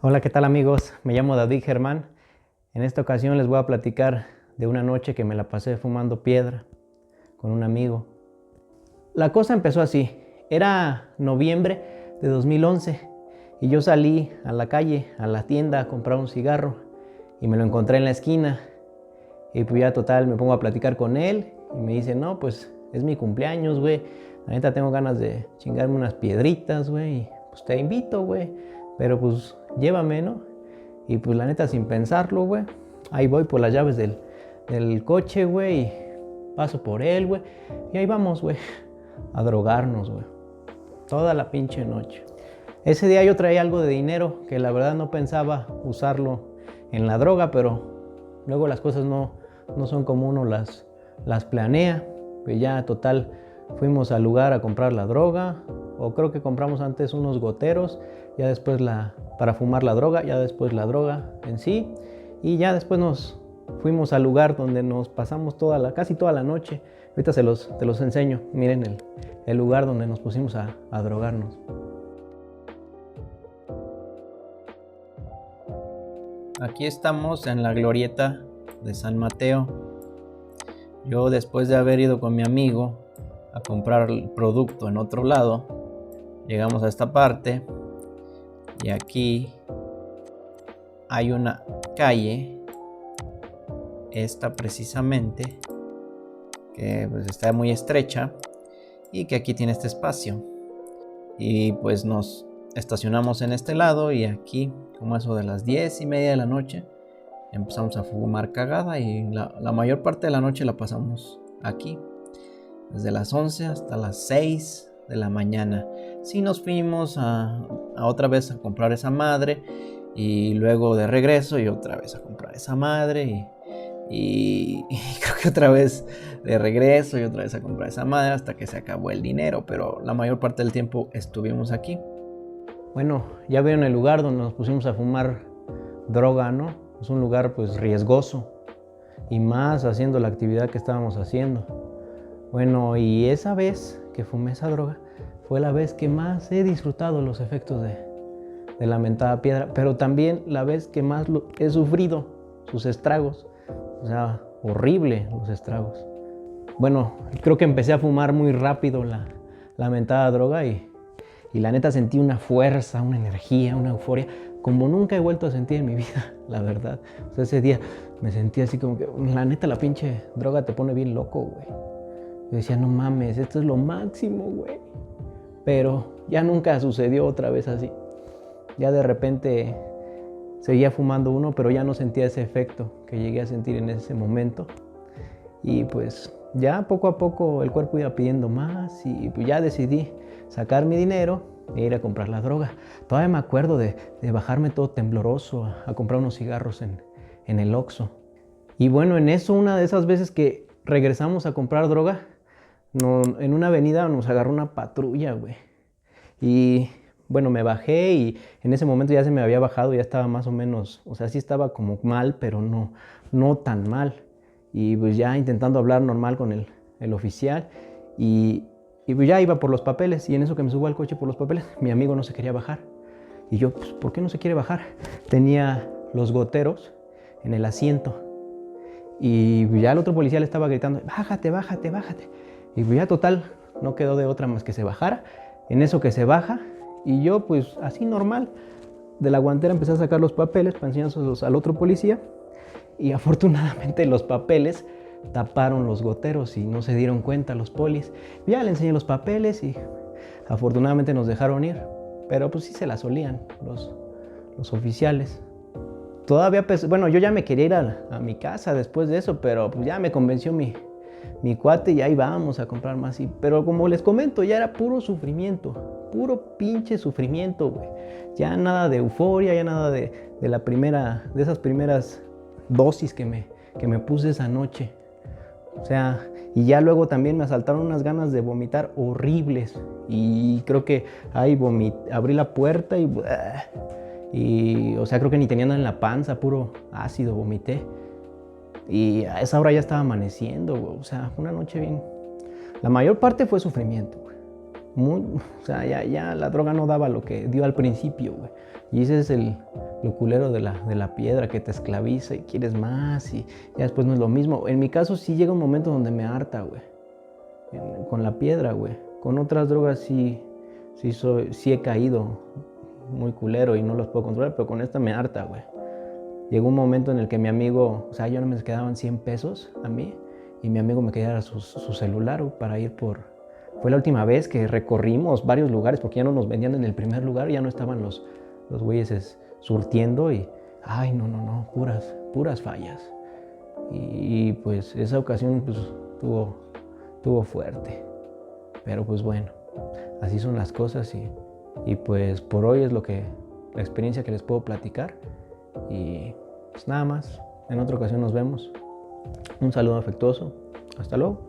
Hola, ¿qué tal amigos? Me llamo David Germán. En esta ocasión les voy a platicar de una noche que me la pasé fumando piedra con un amigo. La cosa empezó así. Era noviembre de 2011 y yo salí a la calle, a la tienda a comprar un cigarro y me lo encontré en la esquina. Y pues ya total me pongo a platicar con él y me dice, no, pues es mi cumpleaños, güey. La neta tengo ganas de chingarme unas piedritas, güey. Y pues te invito, güey. Pero pues llévame, ¿no? Y pues la neta sin pensarlo, güey. Ahí voy por las llaves del coche, güey. Y paso por él, güey. Y ahí vamos, güey. A drogarnos, güey. Toda la pinche noche. Ese día yo traía algo de dinero que la verdad no pensaba usarlo en la droga, pero luego las cosas no son como uno las planea. Pues ya total fuimos al lugar a comprar la droga, o creo que compramos antes unos goteros, ya después para fumar la droga, ya después la droga en sí, y ya después nos fuimos al lugar donde nos pasamos casi toda la noche. Ahorita te los enseño. Miren el lugar donde nos pusimos a drogarnos. Aquí estamos en la glorieta de San Mateo. Yo, después de haber ido con mi amigo a comprar el producto en otro lado, llegamos a esta parte y aquí hay una calle, esta precisamente, que pues está muy estrecha y que aquí tiene este espacio. Y pues nos estacionamos en este lado y aquí, como eso de las 10:30 de la noche, empezamos a fumar cagada y la mayor parte de la noche la pasamos aquí, desde las 11 hasta las 6 de la mañana. Sí, nos fuimos a otra vez a comprar esa madre y luego de regreso y otra vez a comprar esa madre y creo que otra vez de regreso y otra vez a comprar esa madre hasta que se acabó el dinero, pero la mayor parte del tiempo estuvimos aquí. Bueno, ya vieron el lugar donde nos pusimos a fumar droga, ¿no? Es un lugar pues riesgoso y más haciendo la actividad que estábamos haciendo. Bueno, y esa vez que fumé esa droga fue la vez que más he disfrutado los efectos de la mentada piedra, pero también la vez que más he sufrido sus estragos. O sea, horrible los estragos. Bueno, creo que empecé a fumar muy rápido la mentada droga y la neta sentí una fuerza, una energía, una euforia como nunca he vuelto a sentir en mi vida, la verdad. O sea, ese día me sentí así como que, la neta, la pinche droga te pone bien loco, güey. Yo decía, no mames, esto es lo máximo, güey. Pero ya nunca sucedió otra vez así. Ya de repente seguía fumando uno, pero ya no sentía ese efecto que llegué a sentir en ese momento. Y pues ya poco a poco el cuerpo iba pidiendo más y pues ya decidí sacar mi dinero e ir a comprar la droga. Todavía me acuerdo de bajarme todo tembloroso a comprar unos cigarros en el Oxxo. Y bueno, en eso, una de esas veces que regresamos a comprar droga, en una avenida nos agarró una patrulla, güey. Y bueno, me bajé y en ese momento ya se me había bajado, ya estaba más o menos, o sea, sí estaba como mal, pero no tan mal. Y pues ya intentando hablar normal con el oficial y pues ya iba por los papeles, y en eso que me subo al coche por los papeles, mi amigo no se quería bajar. Y yo, pues, ¿por qué no se quiere bajar? Tenía los goteros en el asiento. Y ya el otro policía le estaba gritando, bájate, bájate, bájate. Y pues ya total, no quedó de otra más que se bajara. En eso que se baja, y yo pues así normal, de la guantera empecé a sacar los papeles para enseñárselos al otro policía. Y afortunadamente los papeles taparon los goteros y no se dieron cuenta los polis. Ya le enseñé los papeles y afortunadamente nos dejaron ir. Pero pues sí se la solían los oficiales. Todavía, bueno, yo ya me quería ir a mi casa después de eso, pero pues ya me convenció mi cuate y ahí vamos a comprar más. Pero como les comento, ya era puro sufrimiento, puro pinche sufrimiento, güey. Ya nada de euforia, ya nada de esas primeras dosis que me puse esa noche. O sea, y ya luego también me asaltaron unas ganas de vomitar horribles. Y creo que ahí abrí la puerta y o sea, creo que ni tenía nada en la panza, puro ácido, vomité. Y a esa hora ya estaba amaneciendo, güey. O sea, fue una noche bien. La mayor parte fue sufrimiento, güey. O sea, ya la droga no daba lo que dio al principio, güey. Y ese es lo culero de la piedra que te esclaviza y quieres más y ya después no es lo mismo. En mi caso sí llega un momento donde me harta, güey. Con la piedra, güey. Con otras drogas sí he caído muy culero y no los puedo controlar, pero con esta me harta, güey. Llegó un momento en el que mi amigo, o sea, yo no me quedaban 100 pesos a mí y mi amigo me quedaba su celular, güey, para ir por... Fue la última vez que recorrimos varios lugares porque ya no nos vendían en el primer lugar, ya no estaban los güeyes surtiendo y... Ay, no, puras fallas. Y pues esa ocasión pues tuvo fuerte. Pero pues bueno, así son las cosas y pues por hoy es la experiencia que les puedo platicar. Y pues nada más, en otra ocasión nos vemos. Un saludo afectuoso. Hasta luego.